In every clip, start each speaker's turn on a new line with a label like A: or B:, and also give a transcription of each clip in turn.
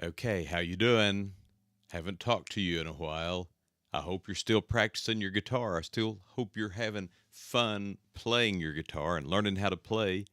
A: Okay, how you doing? Haven't talked to you in a while. I hope you're still practicing your guitar. I still hope you're having fun playing your guitar and learning how to play.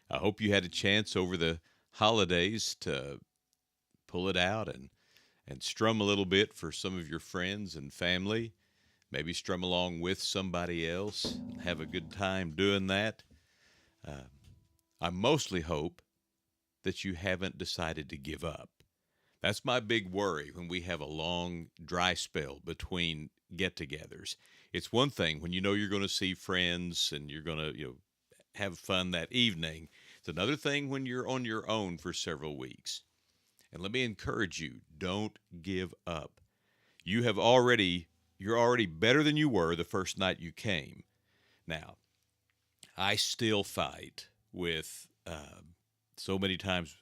A: I hope you had a chance over the holidays to pull it out and strum a little bit for some of your friends and family. Maybe strum along with somebody else and have a good time doing that. Uh, I mostly hope that you haven't decided to give up. That's my big worry when we have a long dry spell between get-togethers. It's one thing when you know you're going to see friends and you're going to, have fun that evening. It's another thing when you're on your own for several weeks. And let me encourage you, don't give up. You're already better than you were the first night you came. Now, I still fight with so many times.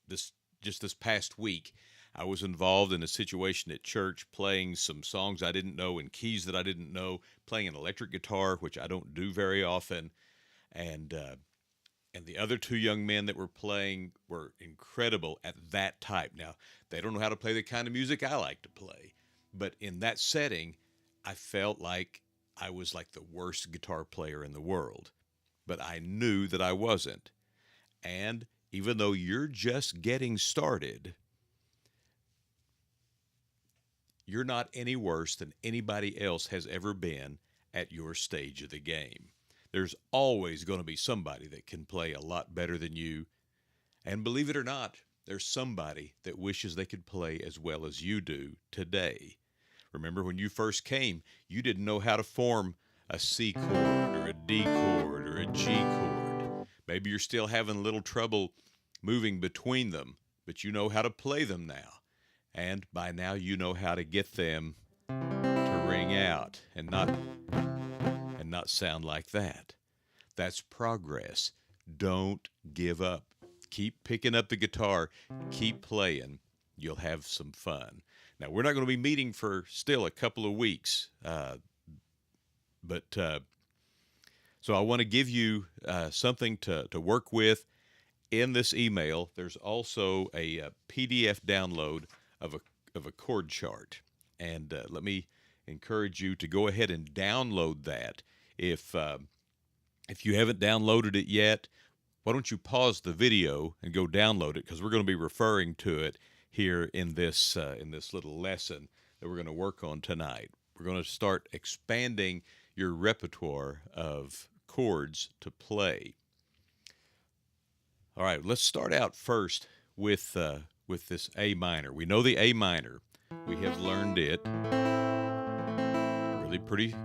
A: This just this past week, I was involved in a situation at church, playing some songs I didn't know and keys that I didn't know, playing an electric guitar, which I don't do very often, and uh, and the other two young men that were playing were incredible at that type. Now, they don't know how to play the kind of music I like to play, but in that setting, I felt like I was like the worst guitar player in the world. But I knew that I wasn't. And even though you're just getting started, you're not any worse than anybody else has ever been at your stage of the game. There's always going to be somebody that can play a lot better than you. And believe it or not, there's somebody that wishes they could play as well as you do today. Remember when you first came, you didn't know how to form a C chord or a D chord or a G chord. Maybe you're still having a little trouble moving between them, but you know how to play them now. And by now you know how to get them to ring out and not sound like that. That's progress. Don't give up. Keep picking up the guitar, keep playing. You'll have some fun. Now, we're not going to be meeting for still a couple of weeks, but so I want to give you something to work with in this email. There's also a PDF download of a chord chart, and let me encourage you to go ahead and download that. If you haven't downloaded it yet, why don't you pause the video and go download it, because we're going to be referring to it here in this little lesson that we're going to work on tonight. We're going to start expanding your repertoire of chords to play. All right, let's start out first with this A minor. We know the A minor. We have learned it. Really pretty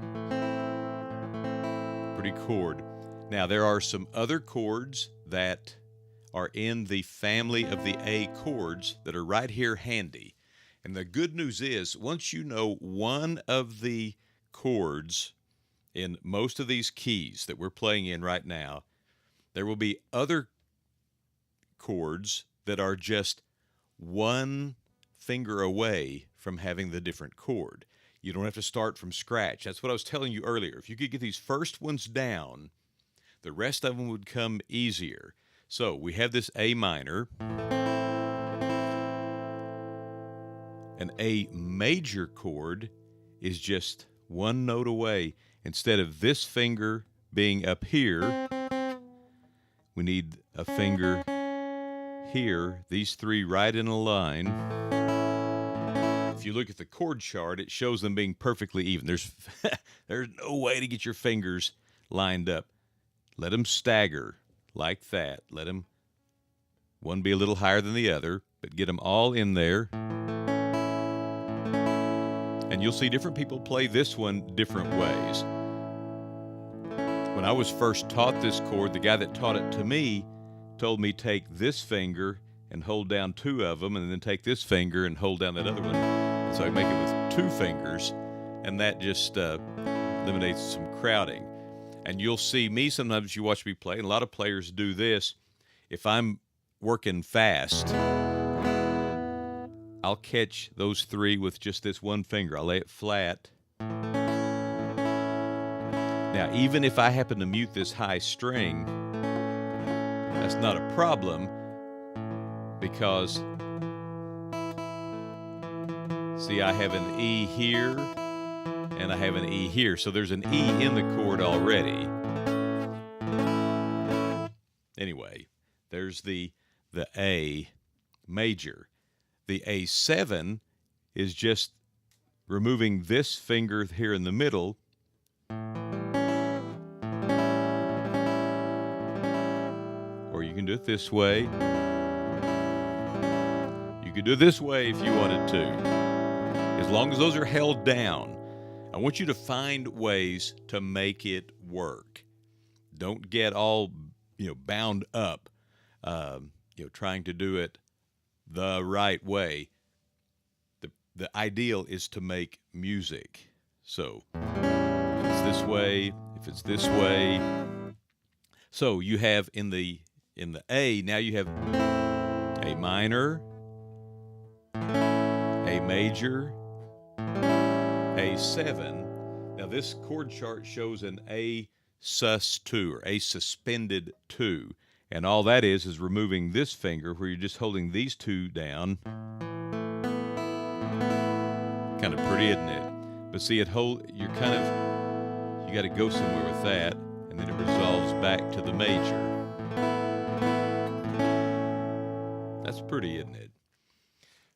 A: chord. Now, there are some other chords that are in the family of the A chords that are right here handy. And the good news is, once you know one of the chords in most of these keys that we're playing in right now, there will be other chords that are just one finger away from having the different chord. You don't have to start from scratch. That's what I was telling you earlier. If you could get these first ones down, the rest of them would come easier. So we have this A minor. An A major chord is just one note away. Instead of this finger being up here, we need a finger here, these three right in a line. If you look at the chord chart, it shows them being perfectly even. There's no way to get your fingers lined up. Let them stagger like that. Let them one be a little higher than the other, but get them all in there. And you'll see different people play this one different ways. When I was first taught this chord, the guy that taught it to me told me take this finger and hold down two of them, and then take this finger and hold down that other one. And so I make it with two fingers, and that just eliminates some crowding. And you'll see me sometimes, you watch me play, and a lot of players do this. If I'm working fast, I'll catch those three with just this one finger. I'll lay it flat. Now, even if I happen to mute this high string, that's not a problem, because See, I have an E here, and I have an E here. So there's an E in the chord already. Anyway, there's the A major. The A7 is just removing this finger here in the middle. Or you can do it this way. You could do it this way if you wanted to. As long as those are held down, I want you to find ways to make it work. Don't get all, bound up, trying to do it the right way. The ideal is to make music. So if it's this way, if it's this way. So you have in the A, now you have A minor, A major, A7. Now this chord chart shows an A sus2 or A suspended 2. And all that is removing this finger where you're just holding these two down. Kind of pretty, isn't it? But see, you got to go somewhere with that, and then it resolves back to the major. That's pretty, isn't it?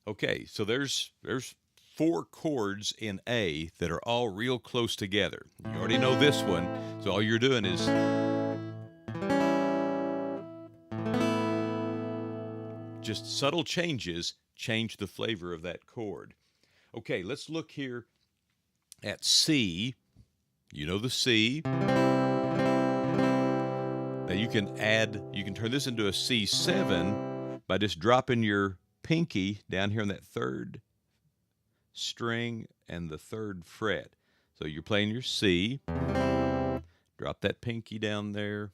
A: Okay, so there's 4 chords in A that are all real close together. You already know this one, so all you're doing is just subtle changes change the flavor of that chord. Okay, let's look here at C. You know the C. Now you can turn this into a C7 by just dropping your pinky down here on that 3rd string and the 3rd fret. So you're playing your C. Drop that pinky down there.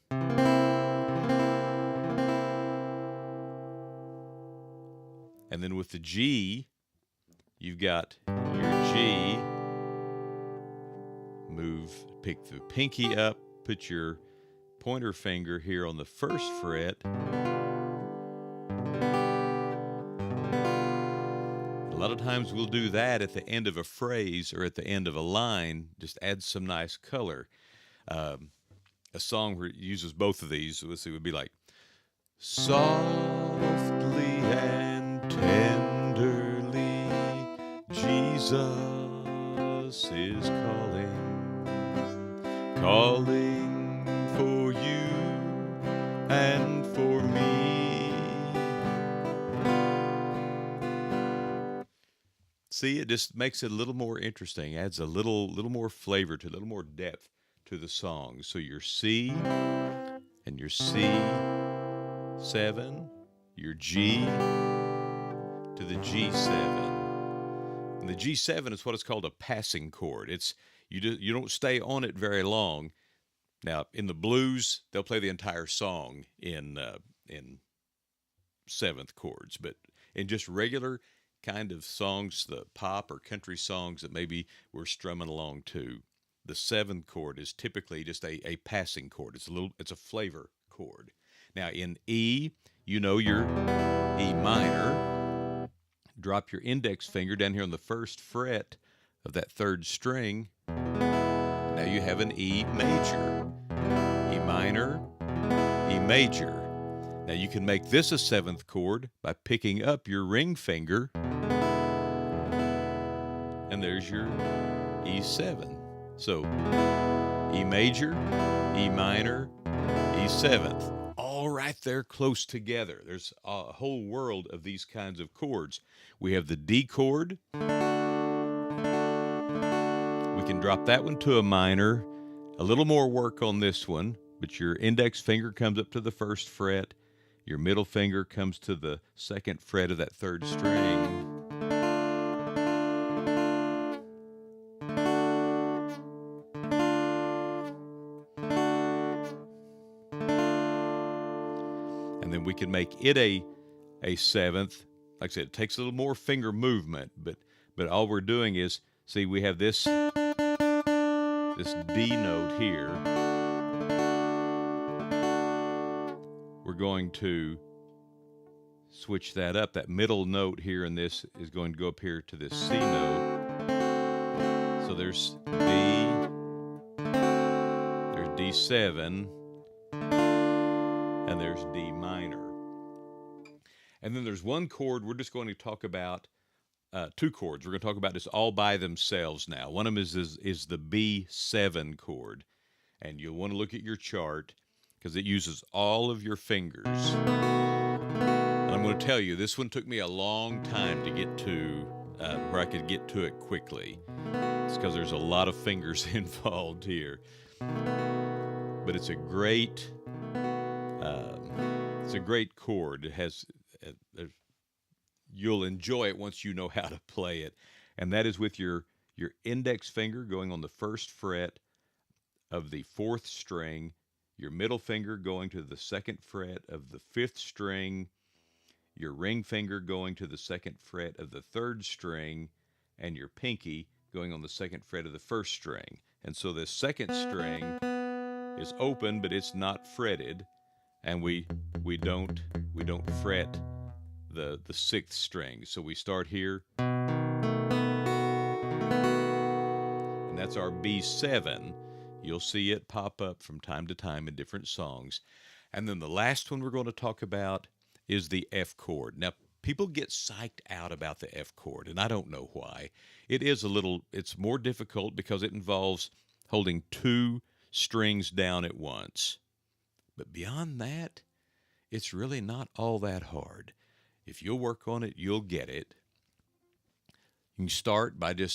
A: And then with the G, you've got your G. Pick the pinky up, put your pointer finger here on the 1st fret. A lot of times we'll do that at the end of a phrase or at the end of a line, just add some nice color. A song where it uses both of these, let's see, would be like, softly and tenderly, Jesus is calling for you and for me. See, it just makes it a little more interesting, adds a little more flavor to it, a little more depth to the song. So your C and your C7, your G to the G7. And the G7 is what is called a passing chord. You don't stay on it very long. Now, in the blues, they'll play the entire song in 7th chords, but in just regular kind of songs, the pop or country songs that maybe we're strumming along to, the 7th chord is typically just a passing chord. It's a flavor chord. Now in E, you know your E minor. Drop your index finger down here on the 1st fret of that 3rd string. Now you have an E major. E minor, E major. Now you can make this a 7th chord by picking up your ring finger. And there's your E7. So E major, E minor, E7th. All right there close together. There's a whole world of these kinds of chords. We have the D chord. We can drop that one to a minor. A little more work on this one, but your index finger comes up to the 1st fret. Your middle finger comes to the 2nd fret of that 3rd string. And then we can make it a 7th. Like I said, it takes a little more finger movement, but all we're doing is, see, we have this D note here. We're going to switch that up. That middle note here in this is going to go up here to this C note. So there's D7, and there's D minor. And then there's one chord we're just going to talk about, two chords. We're going to talk about this all by themselves now. One of them is the B7 chord. And you'll want to look at your chart because it uses all of your fingers. And I'm going to tell you, this one took me a long time to get to where I could get to it quickly. It's because there's a lot of fingers involved here. But it's a great chord. It has you'll enjoy it once you know how to play it, and that is with your index finger going on the first fret of the fourth string, your middle finger going to the second fret of the fifth string, your ring finger going to the second fret of the third string, and your pinky going on the second fret of the first string. And so the second string is open, but it's not fretted, and we don't fret the sixth string. So we start here, and that's our B7. You'll see it pop up from time to time in different songs. And then the last one we're going to talk about is the F chord. Now, people get psyched out about the F chord, and I don't know why. It's more difficult because it involves holding two strings down at once. But beyond that, it's really not all that hard. If you'll work on it, you'll get it. You can start by you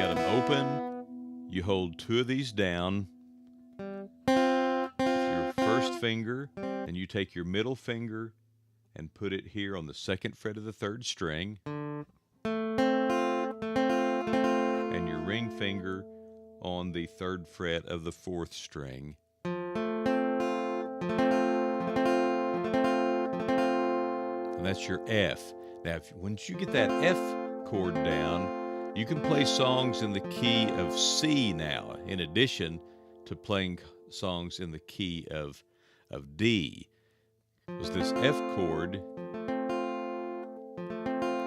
A: got them open. You hold two of these down with your first finger, and you take your middle finger and put it here on the second fret of the third string, and your ring finger on the third fret of the fourth string. And that's your F. Now, once you get that F chord down, you can play songs in the key of C now, in addition to playing songs in the key of D. Because this F chord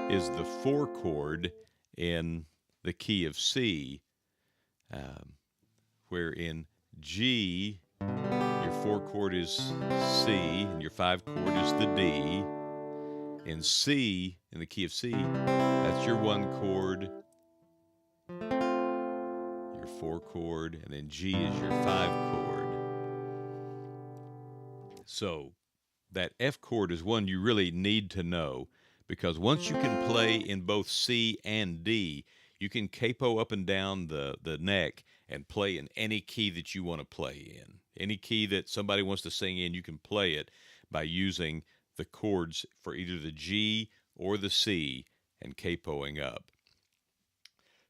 A: is the 4 chord in the key of C, where in G, your 4 chord is C, and your 5 chord is the D. In C, in the key of C, that's your 1 chord, your 4 chord, and then G is your 5 chord. So that F chord is one you really need to know, because once you can play in both C and D, you can capo up and down the neck and play in any key that you want to play in. Any key that somebody wants to sing in, you can play it by using the chords for either the G or the C and capoing up.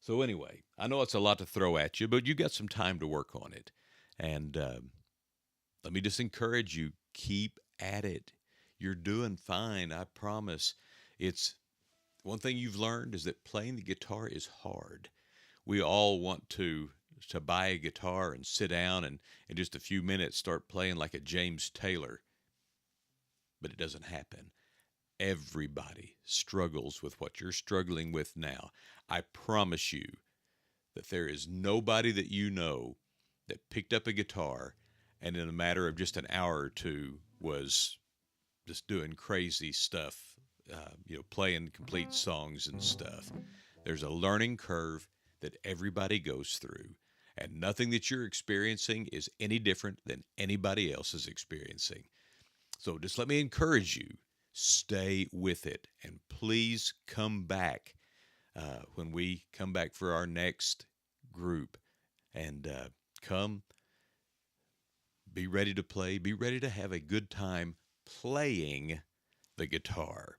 A: So anyway, I know it's a lot to throw at you, but you got some time to work on it. And let me just encourage you, keep at it. You're doing fine, I promise. It's one thing you've learned is that playing the guitar is hard. We all want to buy a guitar and sit down and in just a few minutes start playing like a James Taylor. But it doesn't happen. Everybody struggles with what you're struggling with now. I promise you that there is nobody that you know that picked up a guitar and in a matter of just an hour or two was just doing crazy stuff, playing complete songs and stuff. There's a learning curve that everybody goes through, and nothing that you're experiencing is any different than anybody else is experiencing. So just let me encourage you, stay with it, and please come back when we come back for our next group. And come, be ready to play, be ready to have a good time playing the guitar.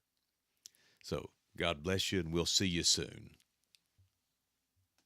A: So God bless you, and we'll see you soon.